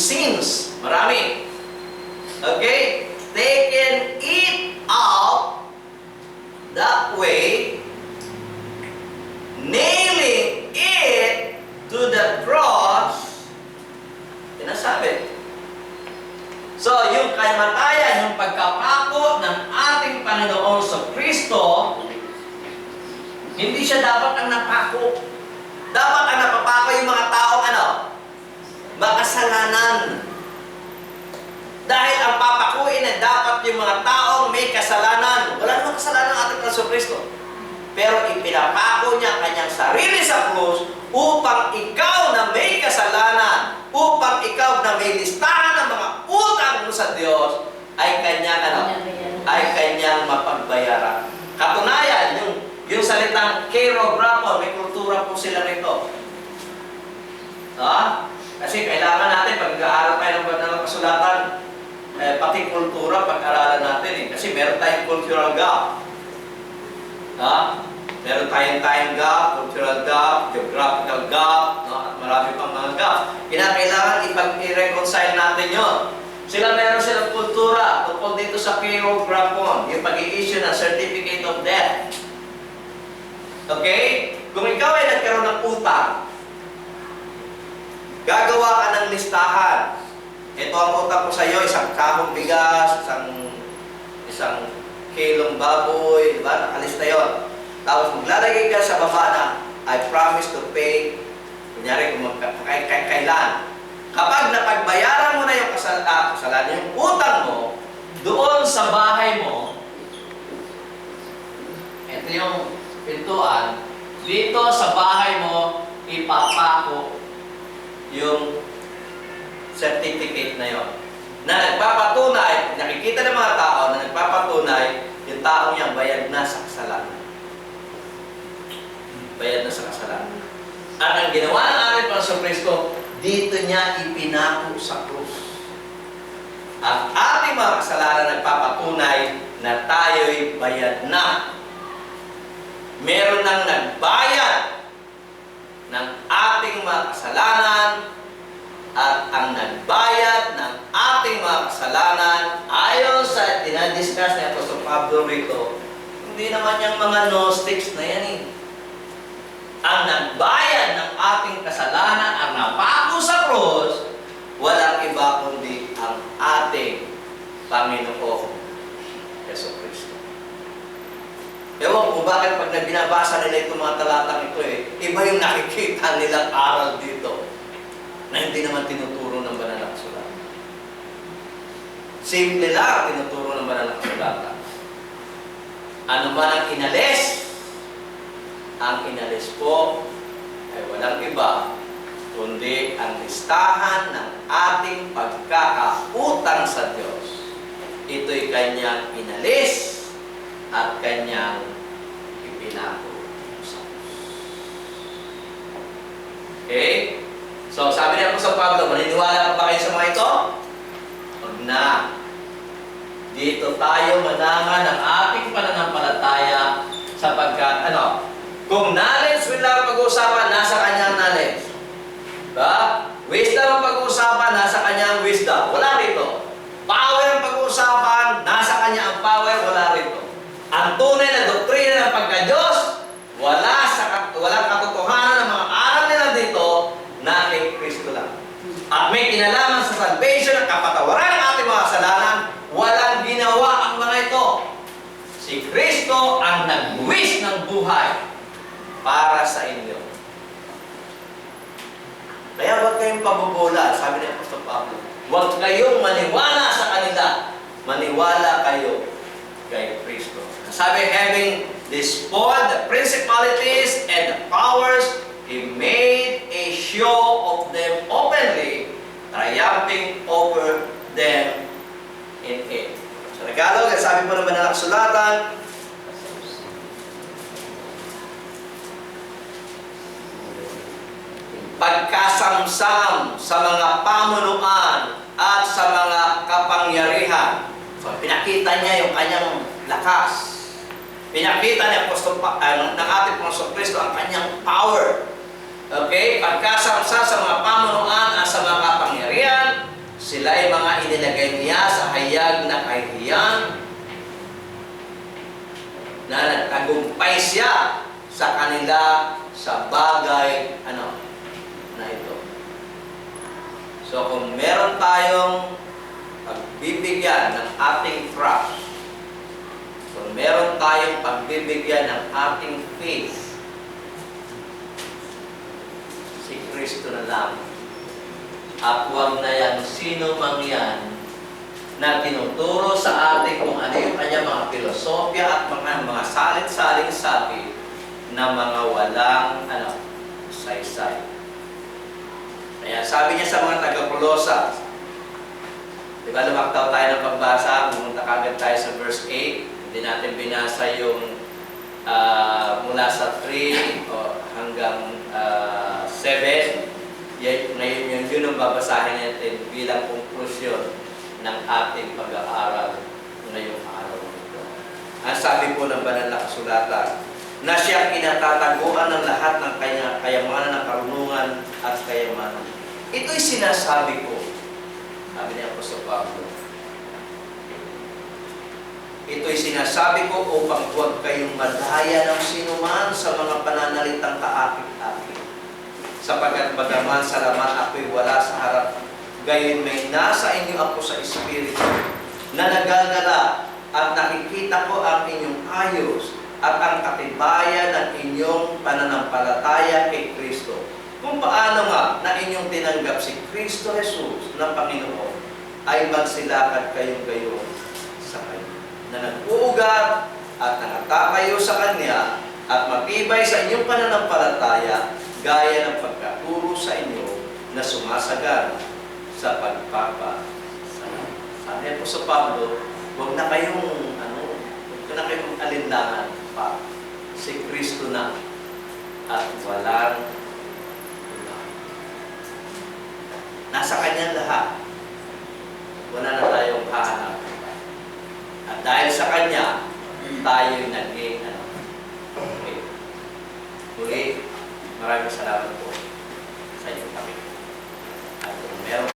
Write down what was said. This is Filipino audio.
sins. Marami. Okay? Taken it out that way, nailing it to the cross. Sinasabi. So, yung kamatayan, yung pagkapako ng ating Panginoon sa Kristo, hindi siya dapat ang napako. Dapat ang napapako yung mga taong makasalanan. Dahil ang papakuin na dapat yung mga taong may kasalanan. Wala namang kasalanan ang ating Panginoon sa Kristo. Pero ipinapako niya ang kanyang sarili sa krus upang ikaw na may kasalanan, upang ikaw na may listahan ng mga utang mo sa Diyos, ay kanyang mapagbayaran. Katunayan, yung salitang kerographo, may kultura po sila rito. Kasi kailangan natin, pag nag-aaral tayo ng banal na kasulatan, pati kultura, pag-aralan natin. Kasi meron tayong cultural gap. Meron tayong time gap, cultural gap, geographical gap, at marami pang mga gap. Kinakailangan i-reconcile natin yon. Meron silang kultura tungkol dito sa kerographo, yung pag-i-issue ng certificate of death. Okay? Kung ikaw ay nagkaroon ng utang, gagawa ka ng listahan. Ito ang utang ko sa iyo, isang kahong bigas, isang kilong baboy, diba? Nakalista yun. Tapos maglalagay ka sa baba na, I promise to pay, kunyari kung kailan. Kapag napagbayaran mo na yung kasalanan, yung utang mo, doon sa bahay mo, ito yung pintuan, dito sa bahay mo, ipapako yung certificate na yon. Na nagpapatunay, nakikita ng mga tao na nagpapatunay, yung taong yan bayad na sa kasalanan. Bayad na sa kasalanan. At ang ginawa ng ating Panginoon Kristo, dito niya ipinako sa krus. Ang ating mga kasalanan nagpapatunay na tayo'y bayad na. Meron nang nagbayad ng ating mga kasalanan, at ang nagbayad ng ating mga kasalanan, ayon sa dinadiscuss ni Apostol Pablo rito, hindi naman yung mga Gnostics na yan . Ang nagbayad ng ating kasalanan, ang napako sa krus, walang iba kundi ang ating Panginoon Yesu Kristo. Ewan kung bakit pag binabasa nila itong mga talatang ito iba yung nakikita nilang aral dito na hindi naman tinuturo ng banal na kasulatan. Simple lang tinuturo ng banal na kasulatan. Ano man ang inalis, ang inalis po ay walang iba kundi ang listahan ng ating pagkakautang sa Diyos. Ito'y kanyang inalis at kanyang ipinako sa Diyos. Okay? So, sabi niya po sa Pablo, maniniwala pa kayo sa mga ito? Huwag na. Dito tayo manangan ng ating pananampalataya sapagkat, kung knowledge lang pag-uusapan, nasa kanyang knowledge. Wisdom ang pag-uusapan, nasa kanyang wisdom. Wala rito. Power ang pag-uusapan, nasa kanya ang power, wala rito. Ang tunay na doktrina ng pagka-Diyos, walang katotohanan ng mga aral nila dito, na kay Kristo lang. At may kinalaman sa salvation at kapatawaran ng ating mga kasalanan, walang ginawa ang mga ito. Si Kristo ang nagbuwis ng buhay para sa inyo. Kaya huwag kayong pabubola, sabi ni Apostol Pablo. Huwag kayong maniwala sa kanila. Maniwala kayo kay Kristo. Sabi, having despoiled the principalities and the powers, He made a show of them openly, triumphing over them in it. Sa Tagalog, sabi po naman ng kasulatan, pagkasamsam sa mga pamunuan at sa mga kapangyarihan. So, pinakita niya yung kanyang lakas. Pinakita ni Apostol ng ating Panginoon Kristo ang kanyang power. Okay? Pagkasamsa sa mga pamunuan at sa mga kapangyarihan Sila ay mga inilagay niya sa hayag na kahihiyan na nagtagumpay siya sa kanila sa bagay na ito. So kung meron tayong pagbibigyan ng ating trust, kung meron tayong pagbibigyan ng ating faith, si Kristo na lang. At huwag na yan sino mang yan na tinuturo sa atin kung ano yung kanyang mga filosofya at mga salit-saling sabi na mga walang saysay. Kaya sabi niya sa mga taga-Kolosas, diba lumaktaw tayo ng pagbasa, pumunta kagad tayo sa verse 8, hindi natin binasa yung mula sa 3 hanggang 7. Ngayon yun ang babasahin natin bilang konklusyon ng ating pag-aaral ngayong araw nito. Ang sabi po ng banal na kasulatan, na siya kinatataguan ng lahat ng kayamanan ng karunungan at kayamanan. Ito'y sinasabi ko, sabi ni Apostol Pablo. Ito'y sinasabi ko upang huwag kayong madaya ng sinuman sa mga pananalitang kaakit-akit. Sapagkat bagaman salamat ako'y wala sa harap, gayon may nasa inyo ako sa Espiritu, na nagagala at nakikita ko ang inyong ayos at ang katibayan ng inyong pananampalataya kay Kristo. Kung paano nga na inyong tinanggap si Kristo Jesus na Panginoon, ay magsilakad kayong gayon sa Kanya, na nag-uugat at nangatakayo sa Kanya at matibay sa inyong pananampalataya, gaya ng pagkaturo sa inyo na sumasagana sa pagpapasalamat. Sabi po sa Pablo, huwag na kayong alinlangan pa. Si Kristo na at walang kulang. Nasa Kanya lahat. Wala na tayong hahanap. At dahil sa Kanya, tayo'y naging okay. Muli, maraming salamat po sa inyong Panginoon. At kung meron